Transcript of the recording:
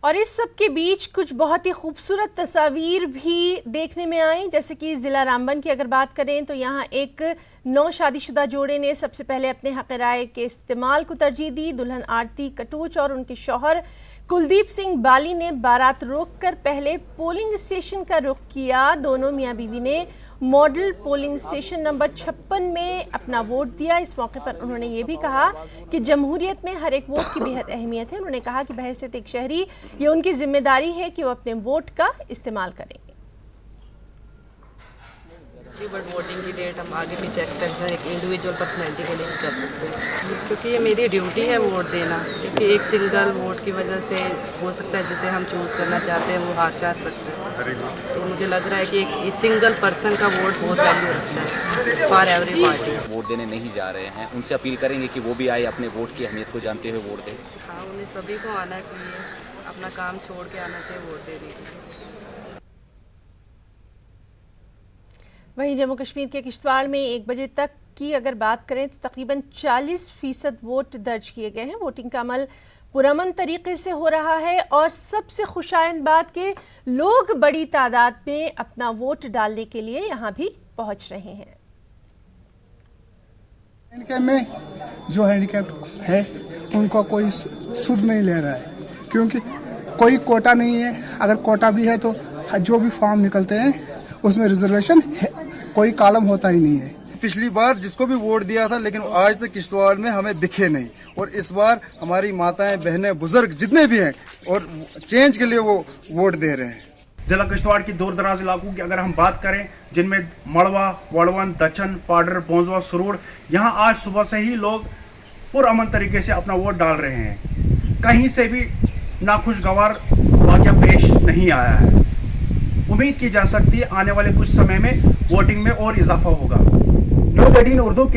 और इस सब के बीच कुछ बहुत ही खूबसूरत तस्वीर भी देखने में आई, जैसे कि ज़िला रामबन की अगर बात करें तो यहाँ एक नौ शादीशुदा जोड़े ने सबसे पहले अपने हक़ राय के इस्तेमाल को तरजीह दी। दुल्हन आरती कटूच और उनके शौहर कुलदीप सिंह बाली ने बारात रोककर पहले पोलिंग स्टेशन का रुख किया। दोनों मियाँ बीवी ने मॉडल पोलिंग स्टेशन नंबर 56 में अपना वोट दिया। इस मौके पर उन्होंने ये भी कहा कि जमहूरियत में हर एक वोट की बेहद अहमियत है। उन्होंने कहा कि बहैसियत एक शहरी ये उनकी जिम्मेदारी है कि वो अपने वोट का इस्तेमाल करें। बट वोटिंग की डेट हम आगे भी चेक करते हैं, एक इंडिविजुअल पर्सनैलिटी को नहीं कर सकते, क्योंकि ये मेरी ड्यूटी है वोट देना। क्योंकि एक सिंगल वोट की वजह से हो सकता है जिसे हम चूज़ करना चाहते हैं वो हार सकते हैं। तो मुझे लग रहा है कि एक सिंगल पर्सन का वोट बहुत वैल्यू रखता है फॉर एवरी पार्टी। वोट देने नहीं जा रहे हैं, उनसे अपील करेंगे कि वो भी आए, अपने वोट की अहमियत को जानते हुए वोट दें। हाँ, उन्हें सभी को आना चाहिए, अपना काम छोड़ के आना चाहिए वोट देने के लिए। वहीं जम्मू कश्मीर के किश्तवाड़ में 1 बजे तक की अगर बात करें तो तकरीबन 40% वोट दर्ज किए गए हैं। वोटिंग का अमल पुरअमन तरीके से हो रहा है और सबसे खुशाइंद बात के लोग बड़ी तादाद में अपना वोट डालने के लिए यहाँ भी पहुँच रहे हैं। हैंडीकैप में जो हैंडीकैप है उनको कोई सुध नहीं ले रहा है, क्योंकि कोई कोटा नहीं है। अगर कोटा भी है तो जो भी फॉर्म निकलते हैं उसमें रिजर्वेशन कोई कॉलम होता ही नहीं है। पिछली बार जिसको भी वोट दिया था, लेकिन आज तक किश्तवाड़ में हमें दिखे नहीं। और इस बार हमारी माताएं, बहनें, बुजुर्ग जितने भी हैं और चेंज के लिए वो वोट दे रहे हैं। जिला किश्तवाड़ की दूर दराज इलाकों की अगर हम बात करें, जिनमें मड़वा, वड़वन, दच्छन, पाडर, बोंजवा, सरूड़, यहाँ आज सुबह से ही लोग पुरअमन तरीके से अपना वोट डाल रहे हैं। कहीं से भी नाखुशगवार वाक़या पेश नहीं आया है। उम्मीद की जा सकती है आने वाले कुछ समय में वोटिंग में और इजाफा होगा। न्यूज़ 18 उर्दू